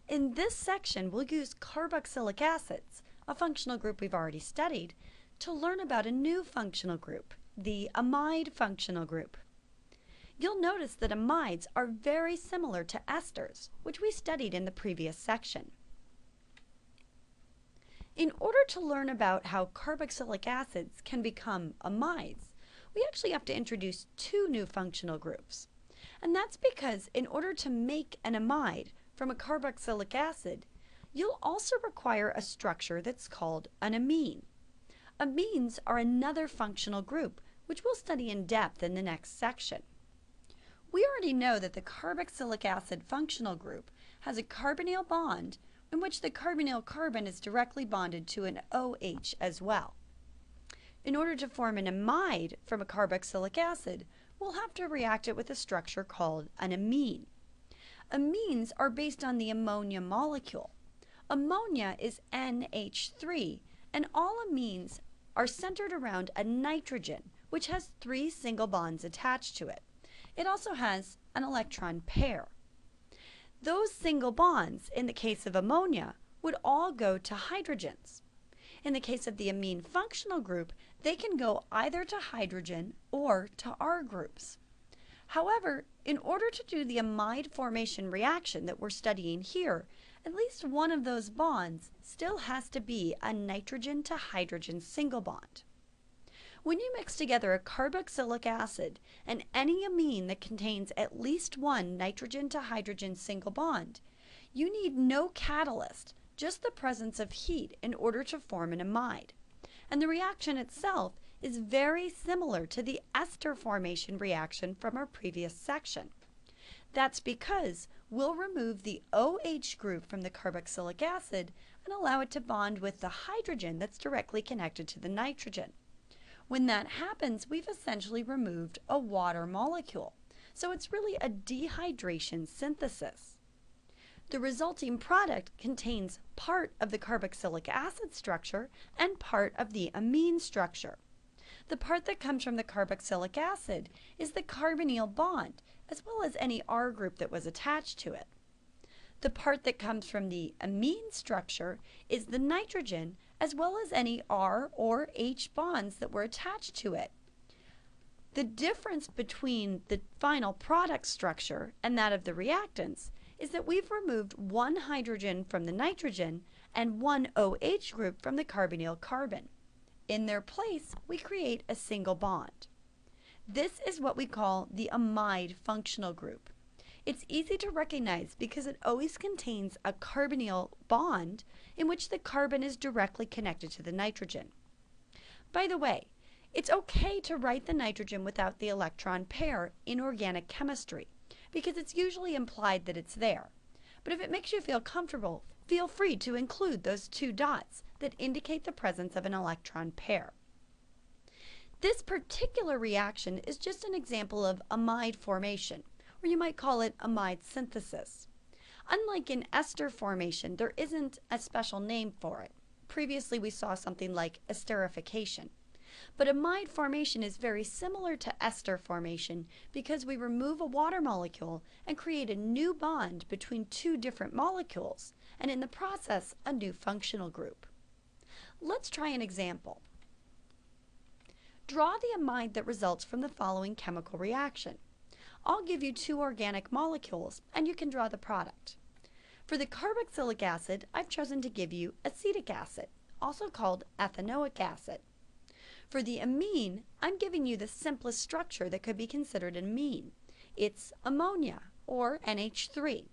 In this section, we'll use carboxylic acids, a functional group we've already studied, to learn about a new functional group, the amide functional group. You'll notice that amides are very similar to esters, which we studied in the previous section. In order to learn about how carboxylic acids can become amides, we actually have to introduce two new functional groups. And that's because in order to make an amide from a carboxylic acid, you'll also require a structure that's called an amine. Amines are another functional group, which we'll study in depth in the next section. We already know that the carboxylic acid functional group has a carbonyl bond in which the carbonyl carbon is directly bonded to an OH as well. In order to form an amide from a carboxylic acid, we'll have to react it with a structure called an amine. Amines are based on the ammonia molecule. Ammonia is NH3, and all amines are centered around a nitrogen, which has 3 single bonds attached to it. It also has an electron pair. Those single bonds, in the case of ammonia, would all go to hydrogens. In the case of the amine functional group, they can go either to hydrogen or to R groups. However, in order to do the amide formation reaction that we're studying here, at least one of those bonds still has to be a nitrogen to hydrogen single bond. When you mix together a carboxylic acid and any amine that contains at least one nitrogen to hydrogen single bond, you need no catalyst, just the presence of heat in order to form an amide. And the reaction itself is very similar to the ester formation reaction from our previous section. That's because we'll remove the OH group from the carboxylic acid and allow it to bond with the hydrogen that's directly connected to the nitrogen. When that happens, we've essentially removed a water molecule. So it's really a dehydration synthesis. The resulting product contains part of the carboxylic acid structure and part of the amine structure. The part that comes from the carboxylic acid is the carbonyl bond, as well as any R group that was attached to it. The part that comes from the amine structure is the nitrogen, as well as any R or H bonds that were attached to it. The difference between the final product structure and that of the reactants is that we've removed one hydrogen from the nitrogen and one OH group from the carbonyl carbon. In their place, we create a single bond. This is what we call the amide functional group. It's easy to recognize because it always contains a carbonyl bond in which the carbon is directly connected to the nitrogen. By the way, it's okay to write the nitrogen without the electron pair in organic chemistry because it's usually implied that it's there. But if it makes you feel comfortable, feel free to include those 2 dots that indicate the presence of an electron pair. This particular reaction is just an example of amide formation, or you might call it amide synthesis. Unlike in ester formation, there isn't a special name for it. Previously we saw something like esterification. But amide formation is very similar to ester formation because we remove a water molecule and create a new bond between 2 different molecules, and in the process, a new functional group. Let's try an example. Draw the amide that results from the following chemical reaction. I'll give you 2 organic molecules, and you can draw the product. For the carboxylic acid, I've chosen to give you acetic acid, also called ethanoic acid. For the amine, I'm giving you the simplest structure that could be considered an amine. It's ammonia, or NH3.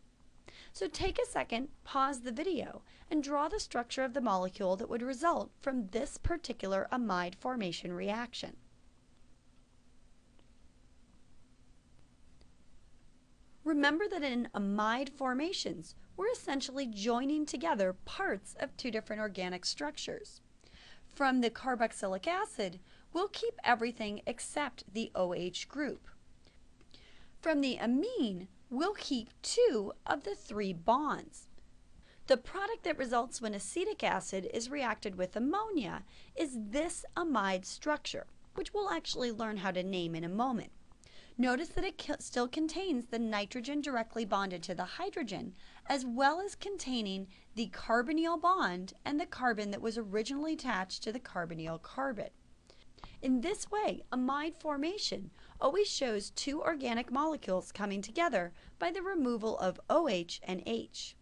So take a second, pause the video, and draw the structure of the molecule that would result from this particular amide formation reaction. Remember that in amide formations, we're essentially joining together parts of 2 different organic structures. From the carboxylic acid, we'll keep everything except the OH group. From the amine, we'll keep 2 of the 3 bonds. The product that results when acetic acid is reacted with ammonia is this amide structure, which we'll actually learn how to name in a moment. Notice that it still contains the nitrogen directly bonded to the hydrogen, as well as containing the carbonyl bond and the carbon that was originally attached to the carbonyl carbon. In this way, amide formation always shows two organic molecules coming together by the removal of OH and H.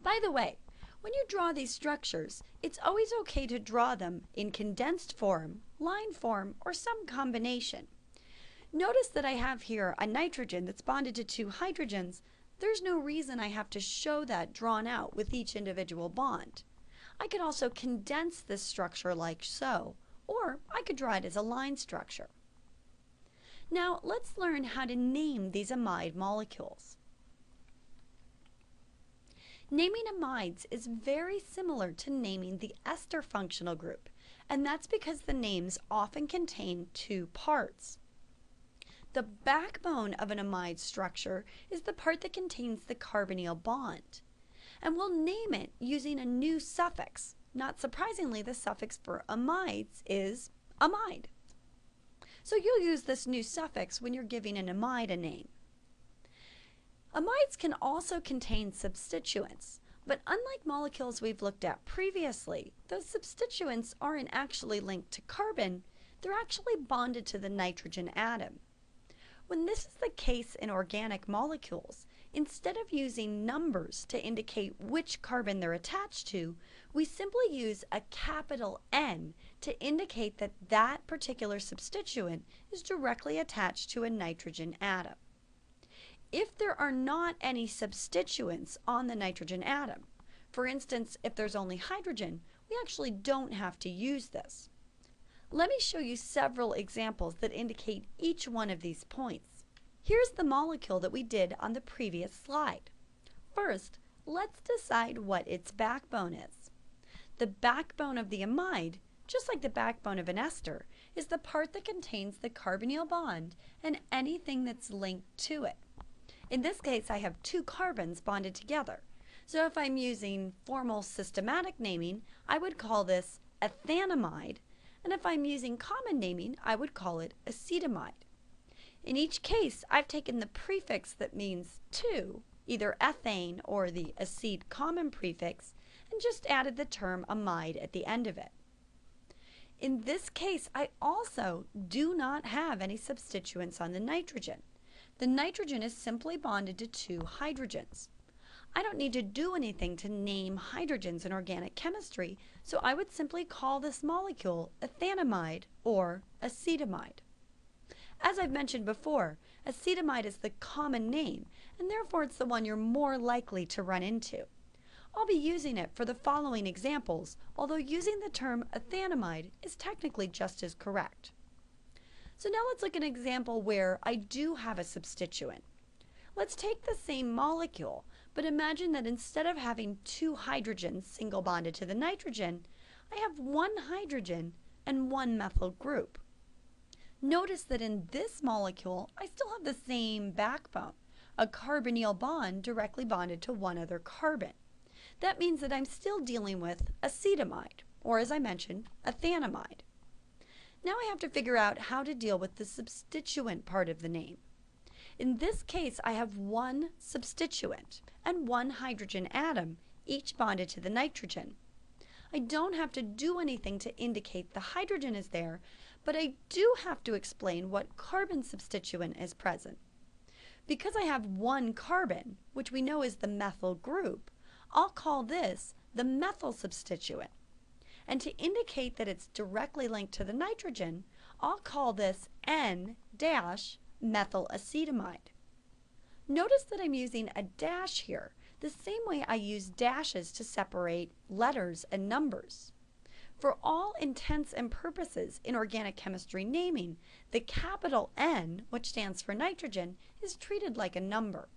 By the way, when you draw these structures, it's always okay to draw them in condensed form, line form, or some combination. Notice that I have here a nitrogen that's bonded to two hydrogens. There's no reason I have to show that drawn out with each individual bond. I could also condense this structure like so, or I could draw it as a line structure. Now let's learn how to name these amide molecules. Naming amides is very similar to naming the ester functional group, and that's because the names often contain two parts. The backbone of an amide structure is the part that contains the carbonyl bond, and we'll name it using a new suffix. Not surprisingly, the suffix for amides is amide. So you'll use this new suffix when you're giving an amide a name. Amides can also contain substituents, but unlike molecules we've looked at previously, those substituents aren't actually linked to carbon, they're actually bonded to the nitrogen atom. When this is the case in organic molecules, instead of using numbers to indicate which carbon they're attached to, we simply use a capital N to indicate that that particular substituent is directly attached to a nitrogen atom. If there are not any substituents on the nitrogen atom, for instance, if there's only hydrogen, we actually don't have to use this. Let me show you several examples that indicate each one of these points. Here's the molecule that we did on the previous slide. First, let's decide what its backbone is. The backbone of the amide, just like the backbone of an ester, is the part that contains the carbonyl bond and anything that's linked to it. In this case, I have two carbons bonded together. So if I'm using formal systematic naming, I would call this ethanamide, and if I'm using common naming, I would call it acetamide. In each case, I've taken the prefix that means two, either ethane or the acid common prefix, and just added the term amide at the end of it. In this case, I also do not have any substituents on the nitrogen. The nitrogen is simply bonded to two hydrogens. I don't need to do anything to name hydrogens in organic chemistry, so I would simply call this molecule ethanamide or acetamide. As I've mentioned before, acetamide is the common name, and therefore it's the one you're more likely to run into. I'll be using it for the following examples, although using the term ethanamide is technically just as correct. So now let's look at an example where I do have a substituent. Let's take the same molecule, but imagine that instead of having two hydrogens single bonded to the nitrogen, I have one hydrogen and one methyl group. Notice that in this molecule, I still have the same backbone, a carbonyl bond directly bonded to one other carbon. That means that I'm still dealing with acetamide, or as I mentioned, ethanamide. Now I have to figure out how to deal with the substituent part of the name. In this case, I have one substituent and one hydrogen atom, each bonded to the nitrogen. I don't have to do anything to indicate the hydrogen is there, but I do have to explain what carbon substituent is present. Because I have one carbon, which we know is the methyl group, I'll call this the methyl substituent. And to indicate that it's directly linked to the nitrogen, I'll call this N-methyl acetamide. Notice that I'm using a dash here, the same way I use dashes to separate letters and numbers. For all intents and purposes in organic chemistry naming, the capital N, which stands for nitrogen, is treated like a number.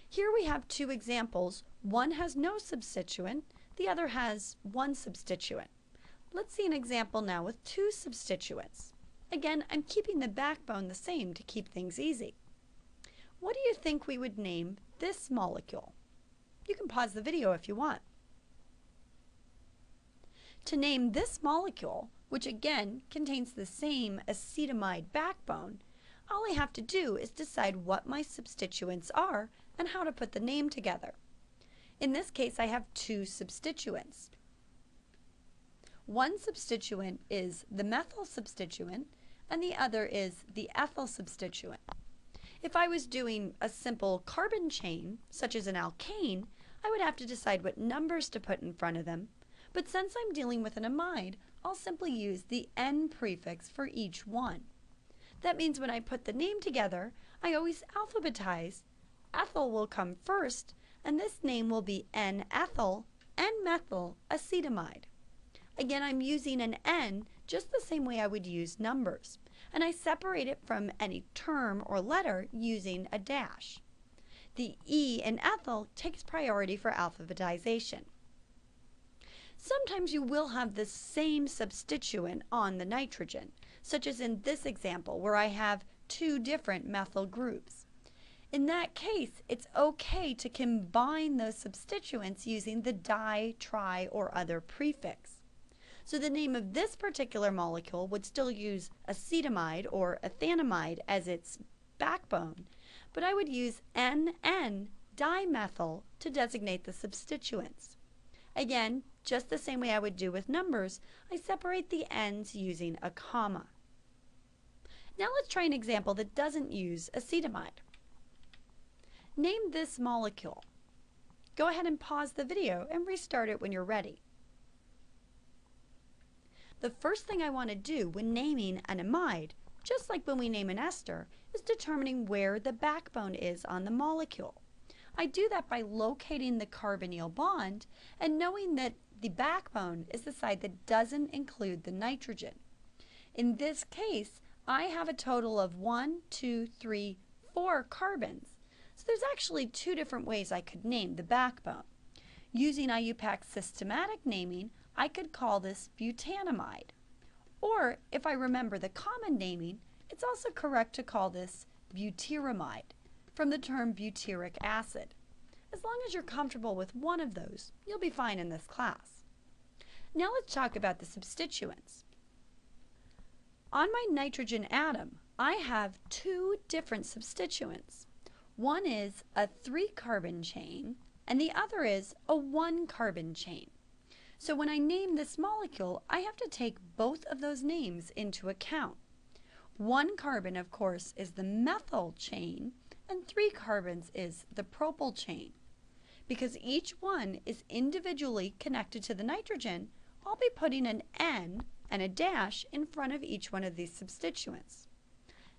Here we have two examples. One has no substituent, the other has one substituent. Let's see an example now with two substituents. Again, I'm keeping the backbone the same to keep things easy. What do you think we would name this molecule? You can pause the video if you want. To name this molecule, which again contains the same acetamide backbone, all I have to do is decide what my substituents are and how to put the name together. In this case, I have two substituents. One substituent is the methyl substituent and the other is the ethyl substituent. If I was doing a simple carbon chain, such as an alkane, I would have to decide what numbers to put in front of them, but since I'm dealing with an amide, I'll simply use the N prefix for each one. That means when I put the name together, I always alphabetize. Ethyl will come first, and this name will be N-ethyl N-methyl acetamide. Again, I'm using an N just the same way I would use numbers, and I separate it from any term or letter using a dash. The E in ethyl takes priority for alphabetization. Sometimes you will have the same substituent on the nitrogen, such as in this example where I have two different methyl groups. In that case, it's okay to combine those substituents using the di, tri, or other prefix. So the name of this particular molecule would still use acetamide or ethanamide as its backbone, but I would use NN dimethyl to designate the substituents. Again, just the same way I would do with numbers, I separate the N's using a comma. Now let's try an example that doesn't use acetamide. Name this molecule. Go ahead and pause the video and restart it when you're ready. The first thing I want to do when naming an amide, just like when we name an ester, is determining where the backbone is on the molecule. I do that by locating the carbonyl bond and knowing that the backbone is the side that doesn't include the nitrogen. In this case, I have a total of 1, 2, 3, 4 carbons. So there's actually two different ways I could name the backbone. Using IUPAC's systematic naming, I could call this butanamide. Or if I remember the common naming, it's also correct to call this butyramide, from the term butyric acid. As long as you're comfortable with one of those, you'll be fine in this class. Now let's talk about the substituents. On my nitrogen atom, I have two different substituents. One is a 3-carbon chain, and the other is a 1-carbon chain. So when I name this molecule, I have to take both of those names into account. 1 carbon, of course, is the methyl chain, and 3 carbons is the propyl chain. Because each one is individually connected to the nitrogen, I'll be putting an N and a dash in front of each one of these substituents.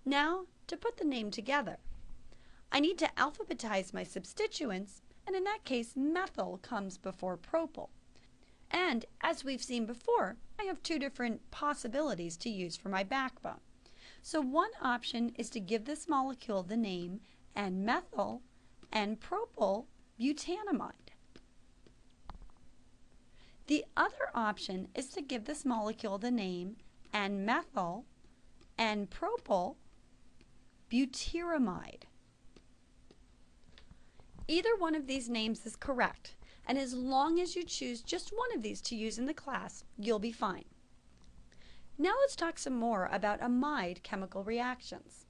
Now, to put the name together, I need to alphabetize my substituents, and in that case, methyl comes before propyl. And as we've seen before, I have two different possibilities to use for my backbone. So one option is to give this molecule the name N-methyl N-propyl butanamide. The other option is to give this molecule the name N-methyl N-propyl butyramide. Either one of these names is correct, and as long as you choose just one of these to use in the class, you'll be fine. Now let's talk some more about amide chemical reactions.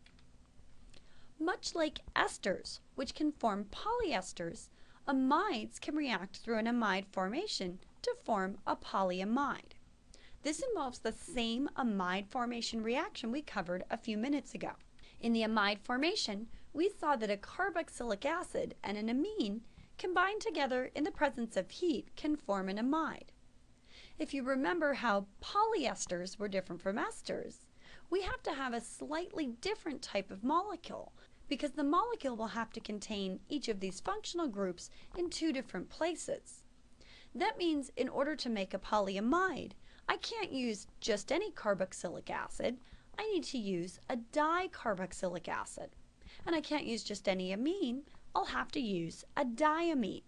Much like esters, which can form polyesters, amides can react through an amide formation to form a polyamide. This involves the same amide formation reaction we covered a few minutes ago. In the amide formation, we saw that a carboxylic acid and an amine combined together in the presence of heat can form an amide. If you remember how polyesters were different from esters, we have to have a slightly different type of molecule because the molecule will have to contain each of these functional groups in two different places. That means in order to make a polyamide, I can't use just any carboxylic acid. I need to use a dicarboxylic acid. And I can't use just any amine. I'll have to use a diamine.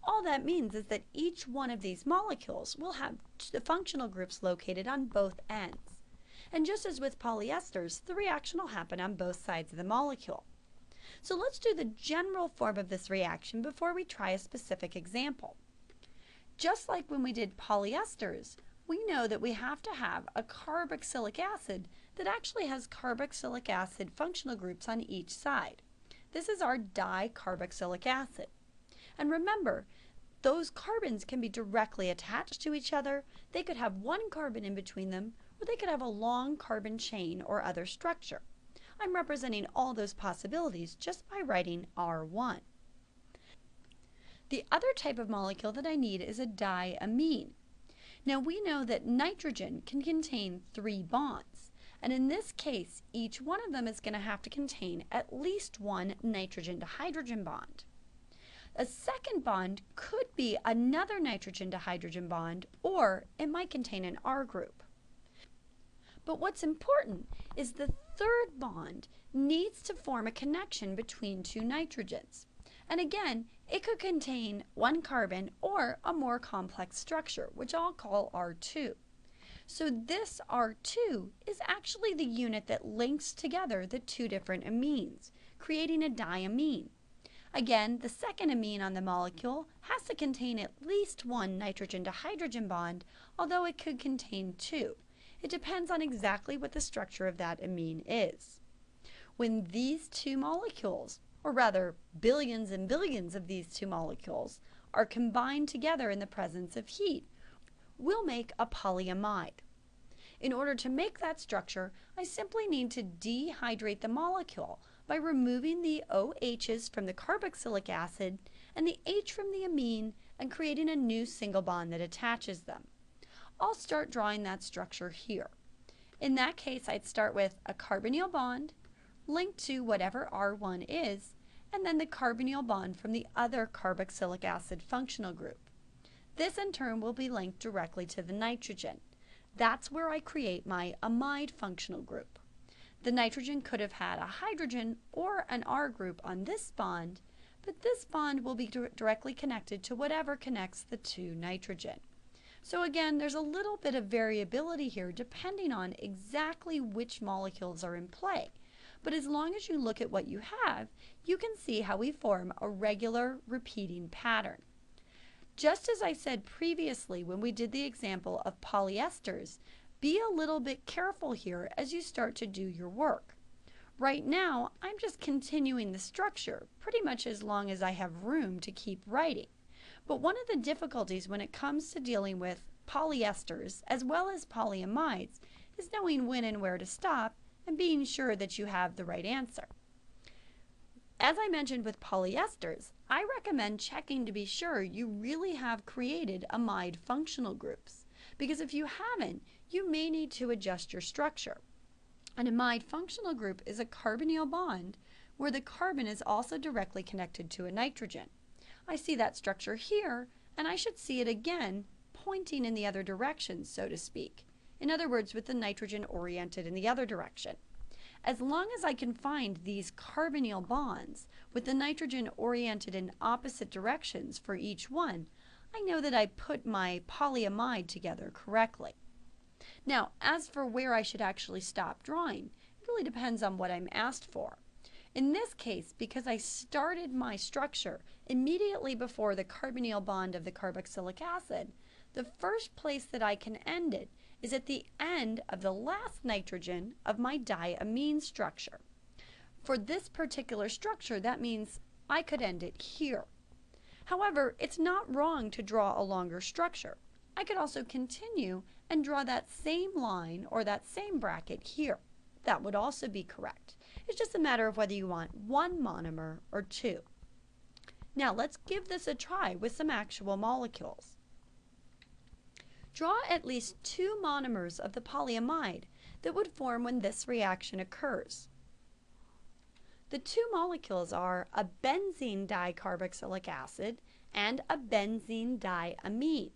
All that means is that each one of these molecules will have the functional groups located on both ends. And just as with polyesters, the reaction will happen on both sides of the molecule. So let's do the general form of this reaction before we try a specific example. Just like when we did polyesters, we know that we have to have a carboxylic acid that actually has carboxylic acid functional groups on each side. This is our dicarboxylic acid. And remember, those carbons can be directly attached to each other. They could have one carbon in between them, or they could have a long carbon chain or other structure. I'm representing all those possibilities just by writing R1. The other type of molecule that I need is a diamine. Now we know that nitrogen can contain 3 bonds, and in this case, each one of them is going to have to contain at least one nitrogen to hydrogen bond. A second bond could be another nitrogen to hydrogen bond, or it might contain an R group. But what's important is the third bond needs to form a connection between 2 nitrogens. And again, it could contain one carbon or a more complex structure, which I'll call R2. So this R2 is actually the unit that links together the 2 different amines, creating a diamine. Again, the second amine on the molecule has to contain at least one nitrogen to hydrogen bond, although it could contain 2. It depends on exactly what the structure of that amine is. When these 2 molecules, or rather billions and billions of these 2 molecules, are combined together in the presence of heat, we'll make a polyamide. In order to make that structure, I simply need to dehydrate the molecule by removing the OHs from the carboxylic acid and the H from the amine and creating a new single bond that attaches them. I'll start drawing that structure here. In that case, I'd start with a carbonyl bond linked to whatever R1 is, and then the carbonyl bond from the other carboxylic acid functional group. This in turn will be linked directly to the nitrogen. That's where I create my amide functional group. The nitrogen could have had a hydrogen or an R group on this bond, but this bond will be directly connected to whatever connects the 2 nitrogen. So again, there's a little bit of variability here depending on exactly which molecules are in play. But as long as you look at what you have, you can see how we form a regular repeating pattern. Just as I said previously when we did the example of polyesters, be a little bit careful here as you start to do your work. Right now, I'm just continuing the structure pretty much as long as I have room to keep writing. But one of the difficulties when it comes to dealing with polyesters as well as polyamides is knowing when and where to stop and being sure that you have the right answer. As I mentioned with polyesters, I recommend checking to be sure you really have created amide functional groups, because if you haven't, you may need to adjust your structure. An amide functional group is a carbonyl bond where the carbon is also directly connected to a nitrogen. I see that structure here, and I should see it again pointing in the other direction, so to speak. In other words, with the nitrogen oriented in the other direction. As long as I can find these carbonyl bonds with the nitrogen oriented in opposite directions for each one, I know that I put my polyamide together correctly. Now, as for where I should actually stop drawing, it really depends on what I'm asked for. In this case, because I started my structure immediately before the carbonyl bond of the carboxylic acid, the first place that I can end it is at the end of the last nitrogen of my diamine structure. For this particular structure, that means I could end it here. However, it's not wrong to draw a longer structure. I could also continue and draw that same line or that same bracket here. That would also be correct. It's just a matter of whether you want 1 monomer or 2. Now let's give this a try with some actual molecules. Draw at least 2 monomers of the polyamide that would form when this reaction occurs. The 2 molecules are a benzene dicarboxylic acid and a benzene diamine.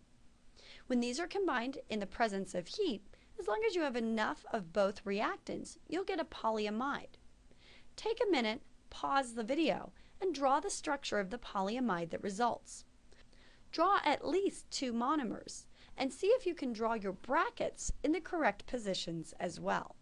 When these are combined in the presence of heat, as long as you have enough of both reactants, you'll get a polyamide. Take a minute, pause the video, and draw the structure of the polyamide that results. Draw at least 2 monomers, and see if you can draw your brackets in the correct positions as well.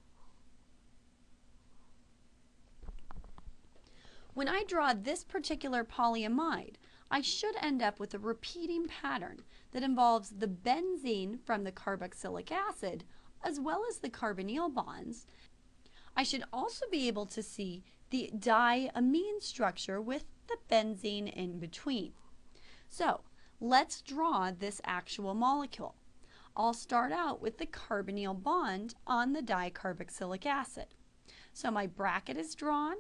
When I draw this particular polyamide, I should end up with a repeating pattern that involves the benzene from the carboxylic acid as well as the carbonyl bonds, I should also be able to see the diamine structure with the benzene in between. So let's draw this actual molecule. I'll start out with the carbonyl bond on the dicarboxylic acid. So my bracket is drawn,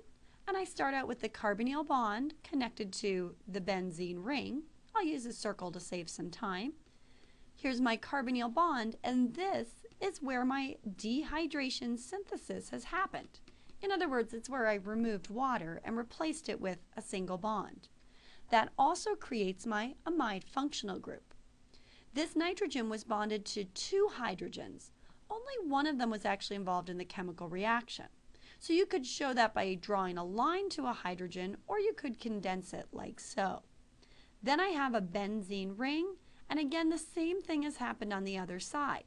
and I start out with the carbonyl bond connected to the benzene ring. I'll use a circle to save some time. Here's my carbonyl bond, and this is where my dehydration synthesis has happened. In other words, it's where I removed water and replaced it with a single bond. That also creates my amide functional group. This nitrogen was bonded to two hydrogens. Only one of them was actually involved in the chemical reaction. So you could show that by drawing a line to a hydrogen, or you could condense it like so. Then I have a benzene ring, and again the same thing has happened on the other side.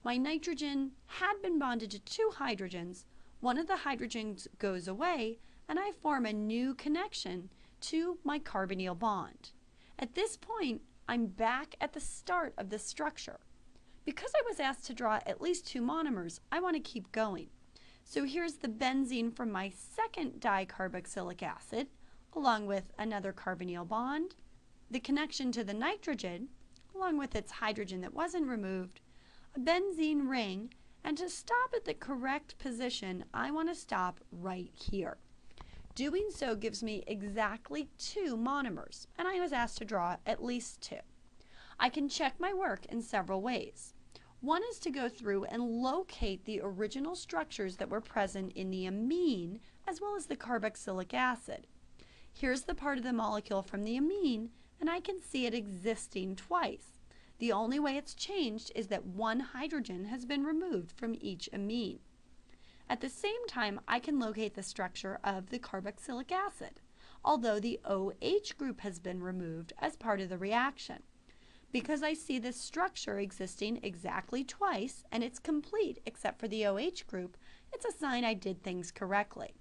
My nitrogen had been bonded to two hydrogens. One of the hydrogens goes away, and I form a new connection to my carbonyl bond. At this point, I'm back at the start of the structure. Because I was asked to draw at least two monomers, I want to keep going. So here's the benzene from my second dicarboxylic acid, along with another carbonyl bond, the connection to the nitrogen, along with its hydrogen that wasn't removed, a benzene ring, and to stop at the correct position, I want to stop right here. Doing so gives me exactly two monomers, and I was asked to draw at least two. I can check my work in several ways. One is to go through and locate the original structures that were present in the amine as well as the carboxylic acid. Here's the part of the molecule from the amine, and I can see it existing twice. The only way it's changed is that one hydrogen has been removed from each amine. At the same time, I can locate the structure of the carboxylic acid, although the OH group has been removed as part of the reaction. Because I see this structure existing exactly twice and it's complete except for the OH group, it's a sign I did things correctly.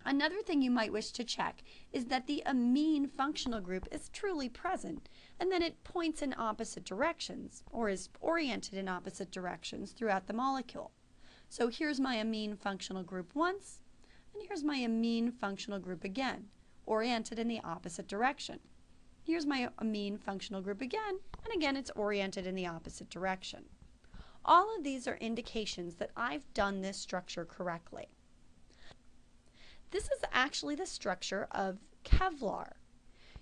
Another thing you might wish to check is that the amine functional group is truly present and that it points in opposite directions or is oriented in opposite directions throughout the molecule. So here's my amine functional group once, and here's my amine functional group again, oriented in the opposite direction. Here's my amine functional group again, and again it's oriented in the opposite direction. All of these are indications that I've done this structure correctly. This is actually the structure of Kevlar.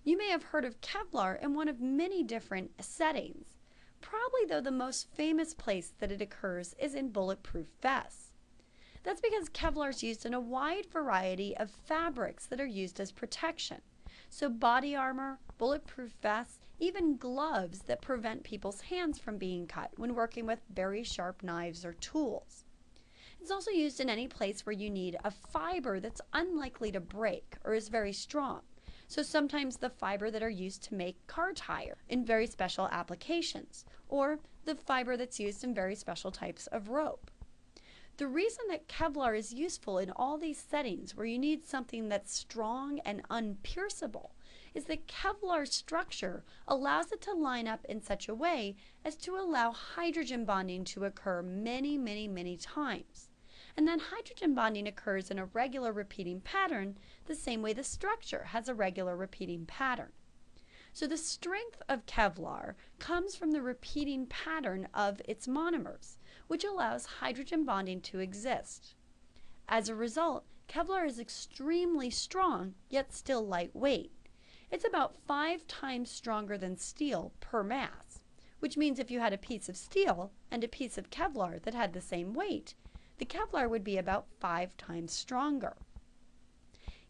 You may have heard of Kevlar in one of many different settings. Probably, though, the most famous place that it occurs is in bulletproof vests. That's because Kevlar is used in a wide variety of fabrics that are used as protection. So body armor, bulletproof vests, even gloves that prevent people's hands from being cut when working with very sharp knives or tools. It's also used in any place where you need a fiber that's unlikely to break or is very strong. So sometimes the fiber that are used to make car tire in very special applications, or the fiber that's used in very special types of rope. The reason that Kevlar is useful in all these settings where you need something that's strong and unpierceable is that Kevlar's structure allows it to line up in such a way as to allow hydrogen bonding to occur many times. And then hydrogen bonding occurs in a regular repeating pattern the same way the structure has a regular repeating pattern. So the strength of Kevlar comes from the repeating pattern of its monomers, which allows hydrogen bonding to exist. As a result, Kevlar is extremely strong, yet still lightweight. It's about 5 times stronger than steel per mass, which means if you had a piece of steel and a piece of Kevlar that had the same weight, the Kevlar would be about 5 times stronger.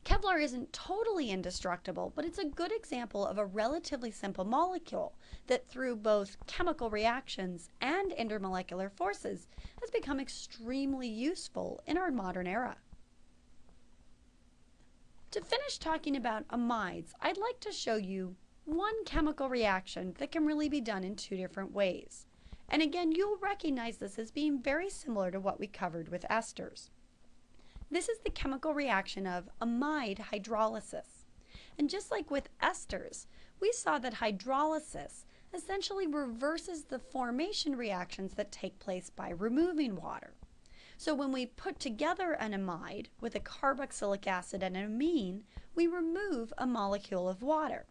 Kevlar isn't totally indestructible, but it's a good example of a relatively simple molecule that through both chemical reactions and intermolecular forces has become extremely useful in our modern era. To finish talking about amides, I'd like to show you one chemical reaction that can really be done in 2 different ways. And again, you'll recognize this as being very similar to what we covered with esters. This is the chemical reaction of amide hydrolysis. And just like with esters, we saw that hydrolysis essentially reverses the formation reactions that take place by removing water. So when we put together an amide with a carboxylic acid and an amine, we remove a molecule of water.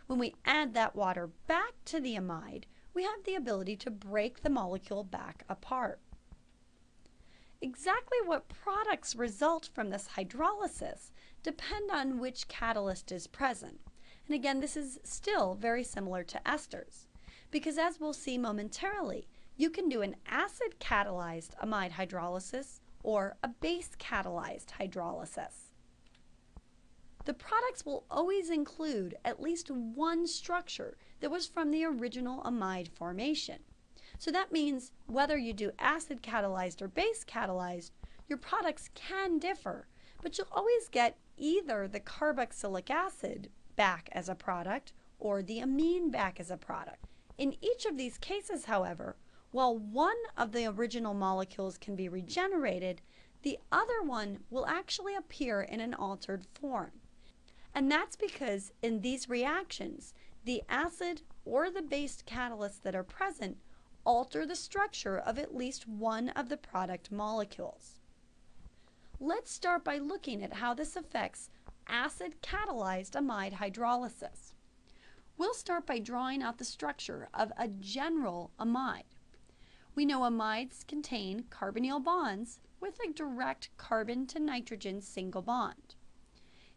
When we add that water back to the amide, we have the ability to break the molecule back apart. Exactly what products result from this hydrolysis depend on which catalyst is present. And again, this is still very similar to esters, because as we'll see momentarily, you can do an acid-catalyzed amide hydrolysis or a base-catalyzed hydrolysis. The products will always include at least one structure that was from the original amide formation. So that means whether you do acid-catalyzed or base-catalyzed, your products can differ, but you'll always get either the carboxylic acid back as a product or the amine back as a product. In each of these cases, however, while one of the original molecules can be regenerated, the other one will actually appear in an altered form. And that's because in these reactions, the acid or the base catalysts that are present alter the structure of at least one of the product molecules. Let's start by looking at how this affects acid-catalyzed amide hydrolysis. We'll start by drawing out the structure of a general amide. We know amides contain carbonyl bonds with a direct carbon to nitrogen single bond.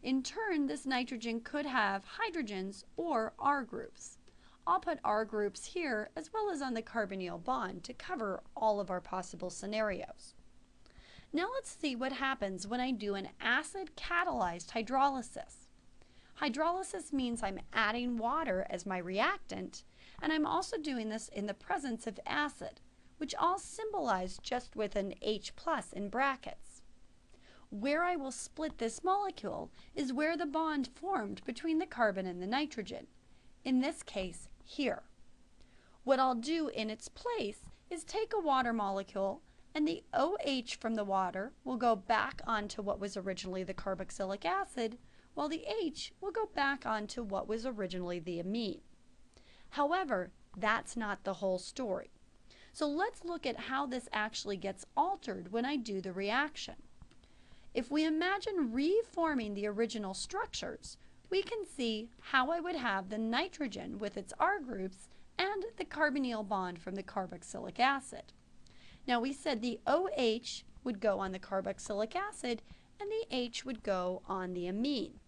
In turn, this nitrogen could have hydrogens or R groups. I'll put R groups here as well as on the carbonyl bond to cover all of our possible scenarios. Now let's see what happens when I do an acid-catalyzed hydrolysis. Hydrolysis means I'm adding water as my reactant, and I'm also doing this in the presence of acid, which I'll symbolize just with an H+ in brackets. Where I will split this molecule is where the bond formed between the carbon and the nitrogen, in this case here. What I'll do in its place is take a water molecule, and the OH from the water will go back onto what was originally the carboxylic acid, while the H will go back onto what was originally the amine. However, that's not the whole story. So let's look at how this actually gets altered when I do the reaction. If we imagine reforming the original structures, we can see how I would have the nitrogen with its R groups and the carbonyl bond from the carboxylic acid. Now we said the OH would go on the carboxylic acid and the H would go on the amine.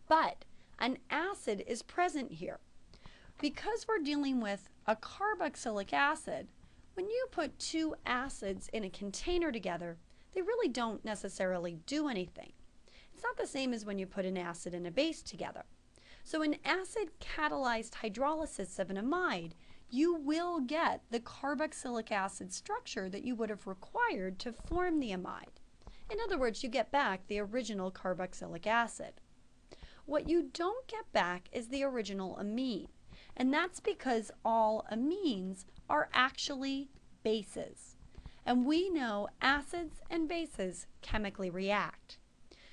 But an acid is present here. Because we're dealing with a carboxylic acid, when you put two acids in a container together, they really don't necessarily do anything. It's not the same as when you put an acid and a base together. So in acid-catalyzed hydrolysis of an amide, you will get the carboxylic acid structure that you would have required to form the amide. In other words, you get back the original carboxylic acid. What you don't get back is the original amine, and that's because all amines are actually bases. And we know acids and bases chemically react.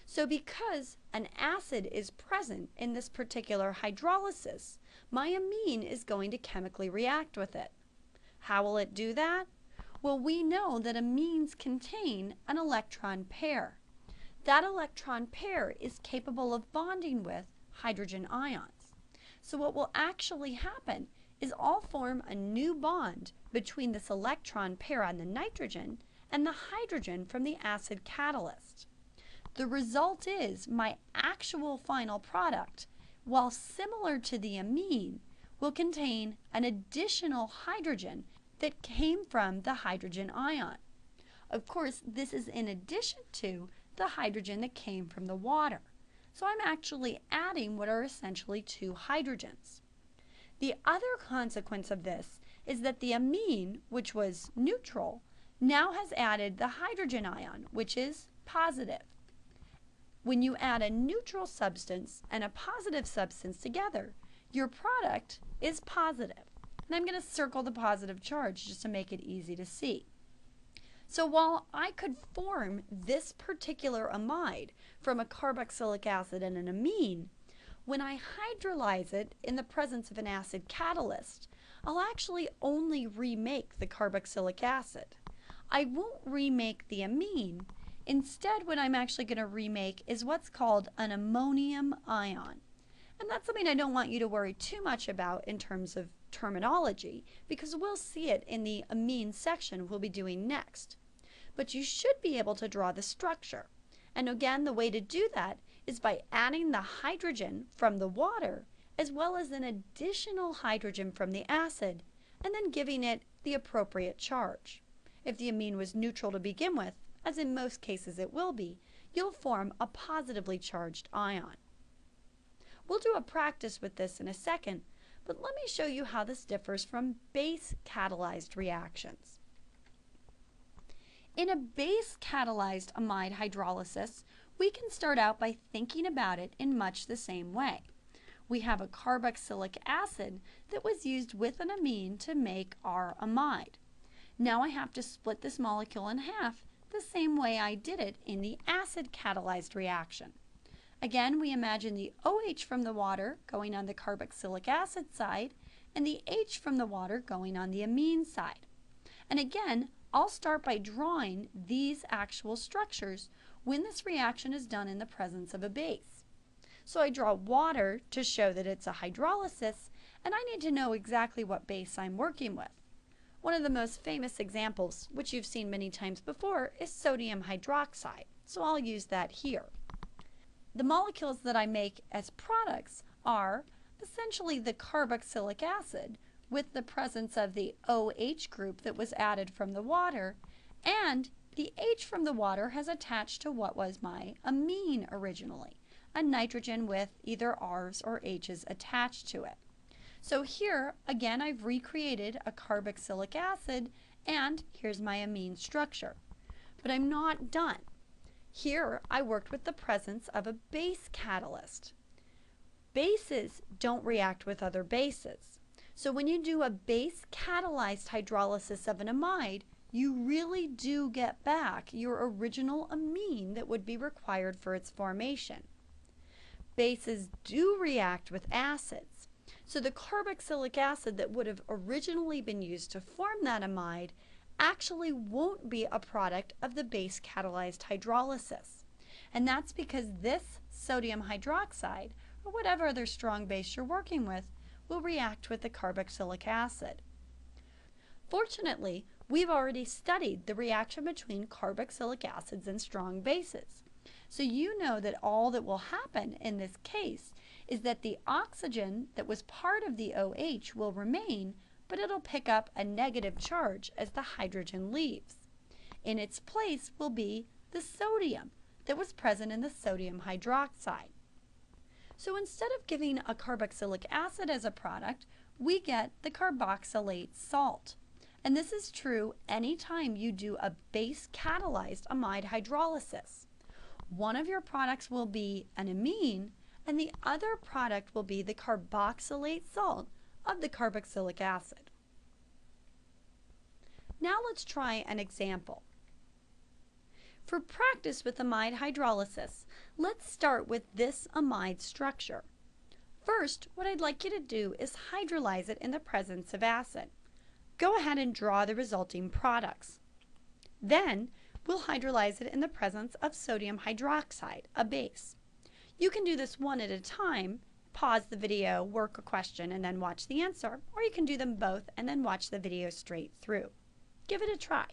So because an acid is present in this particular hydrolysis, my amine is going to chemically react with it. How will it do that? Well, we know that amines contain an electron pair. That electron pair is capable of bonding with hydrogen ions. So what will actually happen is I'll form a new bond between this electron pair on the nitrogen and the hydrogen from the acid catalyst. The result is my actual final product, while similar to the amine, will contain an additional hydrogen that came from the hydrogen ion. Of course, this is in addition to the hydrogen that came from the water. So I'm actually adding what are essentially two hydrogens. The other consequence of this is that the amine, which was neutral, now has added the hydrogen ion, which is positive. When you add a neutral substance and a positive substance together, your product is positive. And I'm going to circle the positive charge just to make it easy to see. So while I could form this particular amide from a carboxylic acid and an amine, when I hydrolyze it in the presence of an acid catalyst, I'll actually only remake the carboxylic acid. I won't remake the amine. Instead, what I'm actually going to remake is what's called an ammonium ion. And that's something I don't want you to worry too much about in terms of terminology, because we'll see it in the amine section we'll be doing next. But you should be able to draw the structure. And again, the way to do that is by adding the hydrogen from the water as well as an additional hydrogen from the acid, and then giving it the appropriate charge. If the amine was neutral to begin with, as in most cases it will be, you'll form a positively charged ion. We'll do a practice with this in a second, but let me show you how this differs from base catalyzed reactions. In a base catalyzed amide hydrolysis, we can start out by thinking about it in much the same way. We have a carboxylic acid that was used with an amine to make our amide. Now I have to split this molecule in half the same way I did it in the acid-catalyzed reaction. Again, we imagine the OH from the water going on the carboxylic acid side and the H from the water going on the amine side. And again, I'll start by drawing these actual structures when this reaction is done in the presence of a base. So I draw water to show that it's a hydrolysis, and I need to know exactly what base I'm working with. One of the most famous examples, which you've seen many times before, is sodium hydroxide, so I'll use that here. The molecules that I make as products are essentially the carboxylic acid with the presence of the OH group that was added from the water, and the H from the water has attached to what was my amine originally, a nitrogen with either R's or H's attached to it. So here, again, I've recreated a carboxylic acid, and here's my amine structure. But I'm not done. Here, I worked with the presence of a base catalyst. Bases don't react with other bases. So when you do a base catalyzed hydrolysis of an amide, you really do get back your original amine that would be required for its formation. Bases do react with acids. So the carboxylic acid that would have originally been used to form that amide actually won't be a product of the base catalyzed hydrolysis. And that's because this sodium hydroxide, or whatever other strong base you're working with, will react with the carboxylic acid. Fortunately, we've already studied the reaction between carboxylic acids and strong bases. So you know that all that will happen in this case is that the oxygen that was part of the OH will remain, but it'll pick up a negative charge as the hydrogen leaves. In its place will be the sodium that was present in the sodium hydroxide. So instead of giving a carboxylic acid as a product, we get the carboxylate salt. And this is true anytime you do a base catalyzed amide hydrolysis. One of your products will be an amine, and the other product will be the carboxylate salt of the carboxylic acid. Now let's try an example. For practice with amide hydrolysis, let's start with this amide structure. First, what I'd like you to do is hydrolyze it in the presence of acid. Go ahead and draw the resulting products. Then, we'll hydrolyze it in the presence of sodium hydroxide, a base. You can do this one at a time, pause the video, work a question, and then watch the answer, or you can do them both and then watch the video straight through. Give it a try.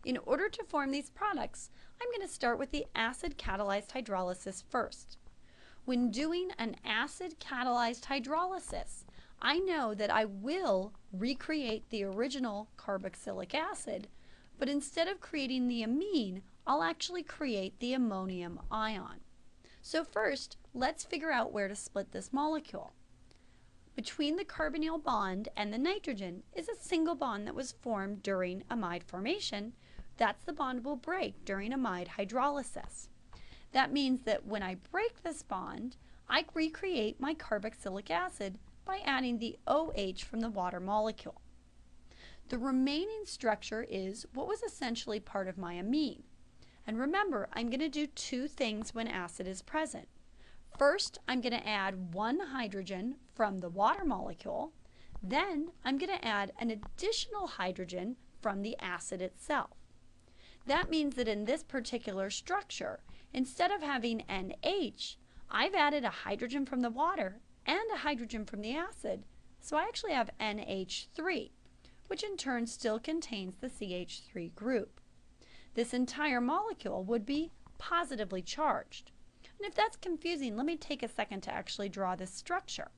In order to form these products, I'm going to start with the acid-catalyzed hydrolysis first. When doing an acid-catalyzed hydrolysis, I know that I will recreate the original carboxylic acid, but instead of creating the amine, I'll actually create the ammonium ion. So first, let's figure out where to split this molecule. Between the carbonyl bond and the nitrogen is a single bond that was formed during amide formation. That's the bond we'll break during amide hydrolysis. That means that when I break this bond, I recreate my carboxylic acid by adding the OH from the water molecule. The remaining structure is what was essentially part of my amine. And remember, I'm going to do two things when acid is present. First, I'm going to add one hydrogen from the water molecule. Then I'm going to add an additional hydrogen from the acid itself. That means that in this particular structure, instead of having NH, I've added a hydrogen from the water and a hydrogen from the acid, so I actually have NH3, which in turn still contains the CH3 group. This entire molecule would be positively charged. And if that's confusing, let me take a second to actually draw this structure.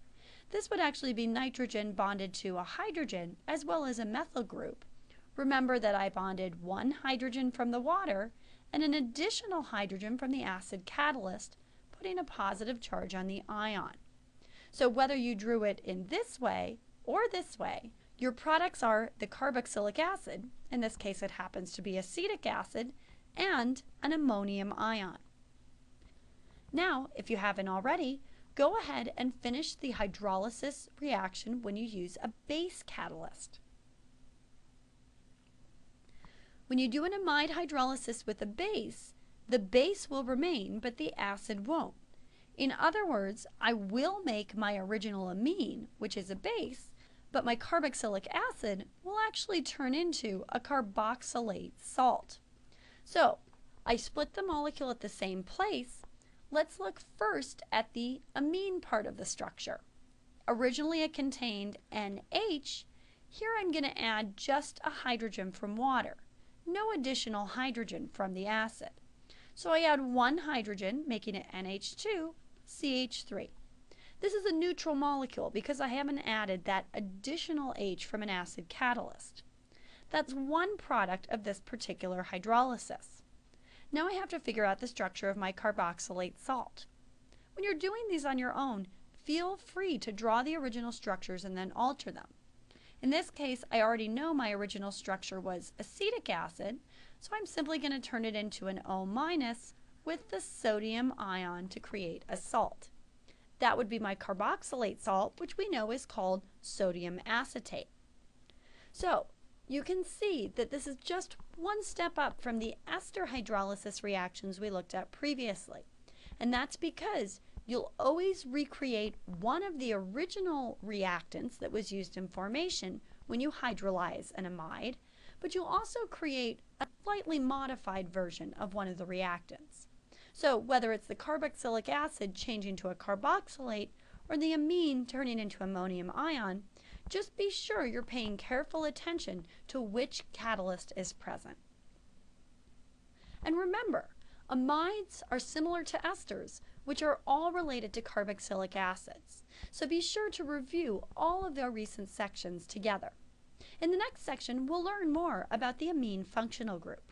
This would actually be nitrogen bonded to a hydrogen as well as a methyl group. Remember that I bonded one hydrogen from the water and an additional hydrogen from the acid catalyst, putting a positive charge on the ion. So whether you drew it in this way or this way, your products are the carboxylic acid, in this case it happens to be acetic acid, and an ammonium ion. Now, if you haven't already, go ahead and finish the hydrolysis reaction when you use a base catalyst. When you do an amide hydrolysis with a base, the base will remain, but the acid won't. In other words, I will make my original amine, which is a base, but my carboxylic acid will actually turn into a carboxylate salt. So, I split the molecule at the same place. Let's look first at the amine part of the structure. Originally it contained NH. Here I'm going to add just a hydrogen from water. No additional hydrogen from the acid. So I add one hydrogen, making it NH2, CH3. This is a neutral molecule because I haven't added that additional H from an acid catalyst. That's one product of this particular hydrolysis. Now I have to figure out the structure of my carboxylate salt. When you're doing these on your own, feel free to draw the original structures and then alter them. In this case, I already know my original structure was acetic acid, so I'm simply going to turn it into an O- with the sodium ion to create a salt. That would be my carboxylate salt, which we know is called sodium acetate. So, you can see that this is just one step up from the ester hydrolysis reactions we looked at previously. And that's because you'll always recreate one of the original reactants that was used in formation when you hydrolyze an amide, but you'll also create a slightly modified version of one of the reactants. So whether it's the carboxylic acid changing to a carboxylate or the amine turning into ammonium ion, just be sure you're paying careful attention to which catalyst is present. And remember, amides are similar to esters, which are all related to carboxylic acids. So be sure to review all of their recent sections together. In the next section, we'll learn more about the amine functional group.